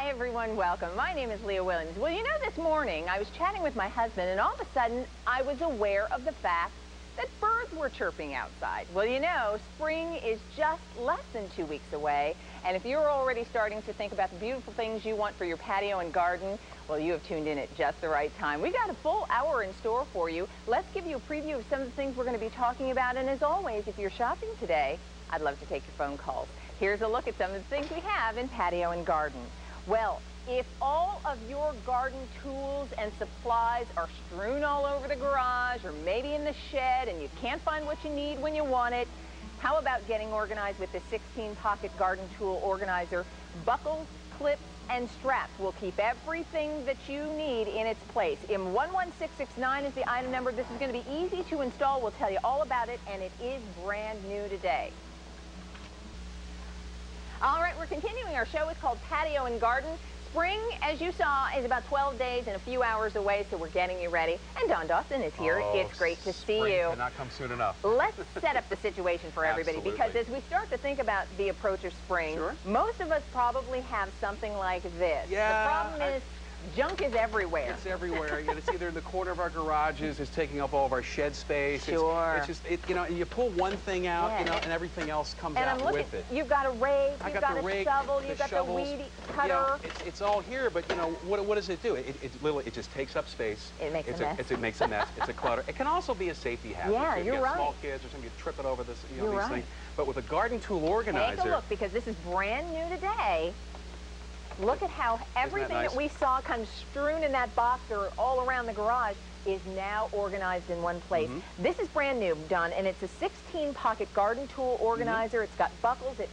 Hi everyone, welcome. My name is Leah Williams. Well, you know, this morning I was chatting with my husband and all of a sudden I was aware of the fact that birds were chirping outside. Well, you know, spring is just less than 2 weeks away, and if you're already starting to think about the beautiful things you want for your patio and garden, well, you have tuned in at just the right time. We got a full hour in store for you. Let's give you a preview of some of the things we're going to be talking about, and as always, if you're shopping today, I'd love to take your phone calls. Here's a look at some of the things we have in patio and garden. Well, if all of your garden tools and supplies are strewn all over the garage or maybe in the shed and you can't find what you need when you want it, how about getting organized with the 16-pocket garden tool organizer? Buckles, clips, and straps will keep everything that you need in its place. M11669 is the item number. This is going to be easy to install. We'll tell you all about it, and it is brand new today. All right, we're continuing our show. It's called Patio and Garden. Spring, as you saw, is about 12 days and a few hours away, so we're getting you ready. And Don Dawson is here. It's great to see you. Cannot come soon enough. Let's set up the situation for everybody, because as we start to think about the approach of spring, most of us probably have something like this. Yeah, the problem is junk is everywhere. It's everywhere. It's either in the corner of our garages, it's taking up all of our shed space. Sure. It's just, you know, you pull one thing out, you know, and everything else comes out with it. You've got a rake, you've got a shovel, you've got the weed cutter. You know, it's all here, but you know, what does it do? It just takes up space. It makes a mess. It makes a mess. It's a clutter. It can also be a safety hazard. Yeah, you're right. Small kids or something, you trip it over this, you know, these things. But with a garden tool organizer. Take a look, because this is brand new today. Look at how everything that we saw kind of strewn in that box or all around the garage is now organized in one place. This is brand new, Don, and it's a 16-pocket garden tool organizer. It's got buckles, it's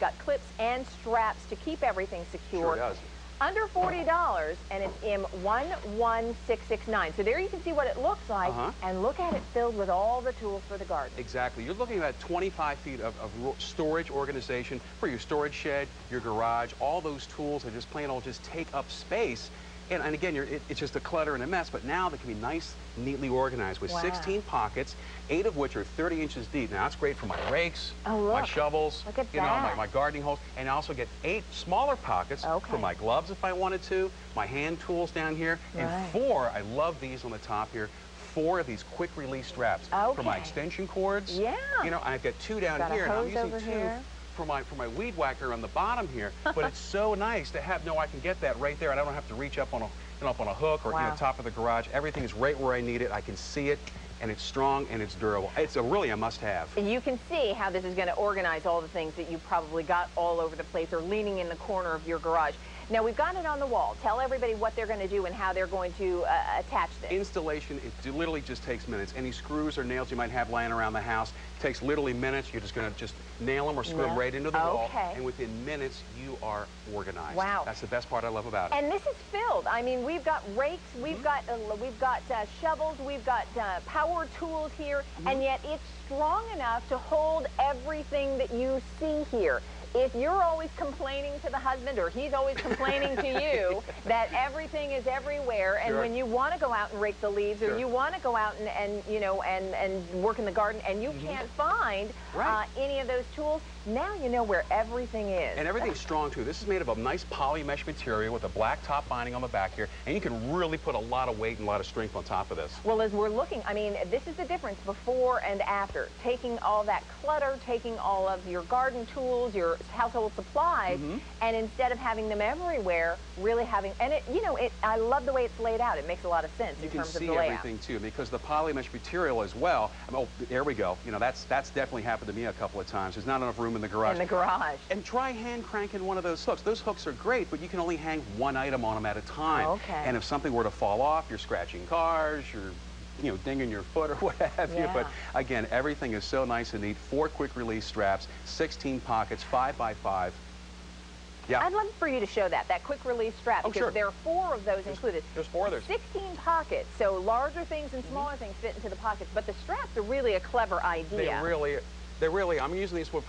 got clips and straps to keep everything secure. Sure does. Under $40, and it's M11669. So there you can see what it looks like, and look at it filled with all the tools for the garden. Exactly. You're looking at 25 feet of storage organization for your storage shed, your garage. All those tools are just plain old just take up space. And again, it's just a clutter and a mess, but now they can be nice, neatly organized with 16 pockets, 8 of which are 30 inches deep. Now, that's great for my rakes, my shovels, you know, my gardening holes, and I also get 8 smaller pockets for my gloves if I wanted to, my hand tools down here, and 4, I love these on the top here, 4 of these quick release straps for my extension cords. Yeah. You know, I've got 2 down here, and I'm using 2 for my weed whacker on the bottom here, but it's so nice to have. No, I can get that right there, and I don't have to reach up on a hook or you know, top of the garage. Everything is right where I need it. I can see it, and it's strong and it's durable. It's really a must-have. You can see how this is going to organize all the things that you probably got all over the place or leaning in the corner of your garage. Now, we've got it on the wall. Tell everybody what they're going to do and how they're going to attach this. Installation, it literally just takes minutes. Any screws or nails you might have lying around the house, takes literally minutes. You're just going to just nail them or screw them right into the wall, and within minutes, you are organized. Wow. That's the best part I love about it. And this is filled. I mean, we've got rakes, we've got shovels, we've got power tools here, and yet it's strong enough to hold everything that you see here. If you're always complaining to the husband, or he's always complaining to you that everything is everywhere, and when you want to go out and rake the leaves, or you want to go out and you know and work in the garden, and you can't find any of those tools, now you know where everything is. And everything's strong too. This is made of a nice poly mesh material with a black top binding on the back here, and you can really put a lot of weight and a lot of strength on top of this. Well, as we're looking, I mean, this is the difference before and after. Taking all that clutter, taking all of your garden tools, your household supplies, and instead of having them everywhere, really having, and it, you know, I love the way it's laid out. It makes a lot of sense in terms of the layout. You can see everything too, because the poly mesh material as well. Oh, there we go. You know, that's definitely happened to me a couple of times. There's not enough room in the garage. In the garage. And try hand cranking one of those hooks. Those hooks are great, but you can only hang one item on them at a time. And if something were to fall off, you're scratching cars, you're dinging your foot or what have you. But again, everything is so nice and neat. 4 quick release straps, 16 pockets, 5 by 5. Yeah. I'd love for you to show that quick release strap, because there are 4 of those included. There's 4 others. 16 pockets, so larger things and smaller things fit into the pockets, but the straps are really a clever idea. They really, I'm using these for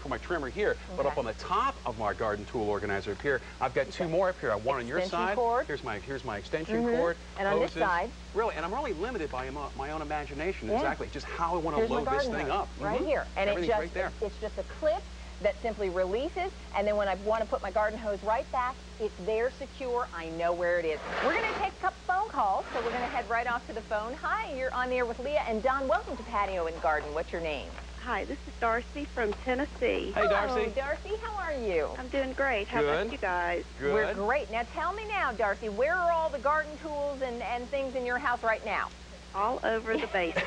my trimmer here, but up on the top of my garden tool organizer up here, I've got 2 more up here. One on your side. Here's my extension cord. And on this side. Really, and I'm really limited by my own imagination, exactly, just how I want to load this thing up. Right here. And everything's right there. It's just a clip that simply releases, and then when I want to put my garden hose right back, it's there secure. I know where it is. We're going to take a couple phone calls, so we're going to head right off to the phone. Hi, you're on the air with Leah and Don. Welcome to Patio and Garden. What's your name? Hi, this is Darcy from Tennessee. Hey, Darcy. Hello, Darcy. How are you? I'm doing great. How about you guys? Good. We're great. Now tell me now, Darcy, where are all the garden tools and things in your house right now? All over the basement.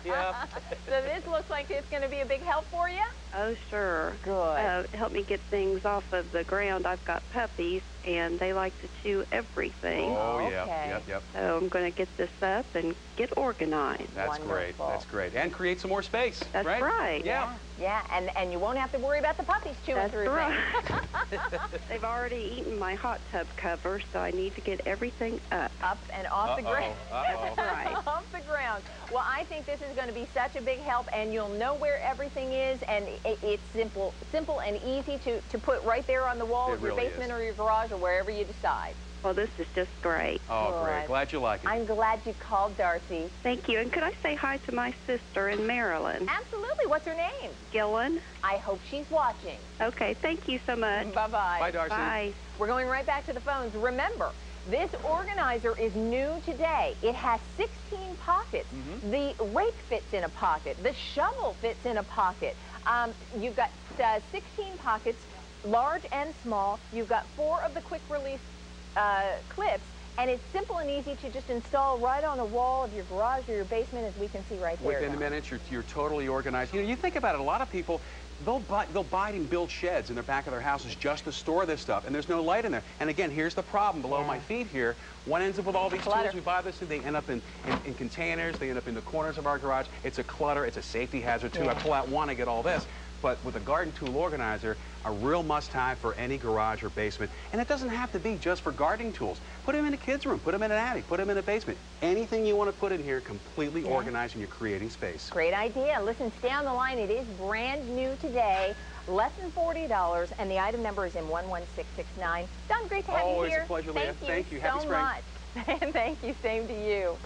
Yeah. So this looks like it's going to be a big help for you? Oh, sure. Good. Help me get things off of the ground. I've got puppies, and they like to chew everything. Oh, Okay. yeah. Yep. So I'm going to get this up and get organized. That's great. Wonderful. That's great. And create some more space. That's right. Yeah. Yeah, and you won't have to worry about the puppies chewing That's through right. things. They've already eaten my hot tub cover, so I need to get everything up. Up and off the ground. That's right. Off the ground. Well, I think this is going to be such a big help, and you'll know where everything is, and it's simple and easy to put right there on the wall It of your really basement is. or your garage or wherever you decide. Well, this is just great. Oh, Good. great. Glad you like it. I'm glad you called, Darcy. Thank you. And could I say hi to my sister in Maryland, Absolutely. What's her name? Gillen? I hope she's watching. Okay, thank you so much. Bye-bye. Bye, Darcy. Bye. We're going right back to the phones. Remember, this organizer is new today. It has 16 pockets. The rake fits in a pocket. The shovel fits in a pocket. You've got 16 pockets, large and small. You've got 4 of the quick release clips, and it's simple and easy to just install right on the wall of your garage or your basement, as we can see right there. Within a minute, you're totally organized. You know, you think about it, a lot of people, they'll buy and build sheds in the back of their houses just to store this stuff, and there's no light in there. And again, here's the problem below my feet here. One ends up with all these Clutter. tools. We buy this, and they end up in containers. They end up in the corners of our garage. It's a clutter. It's a safety hazard, too. I pull out one, I get all this. But with a garden tool organizer, a real must-have for any garage or basement. And it doesn't have to be just for gardening tools. Put them in a kid's room. Put them in an attic. Put them in a basement. Anything you want to put in here, completely organized, and you're creating space. Great idea. Listen, stay on the line. It is brand new today. Less than $40, and the item number is in 11669. Don, great to have you Always here. a pleasure, Leah. Thank you Happy so spring. much. Thank you. Same to you.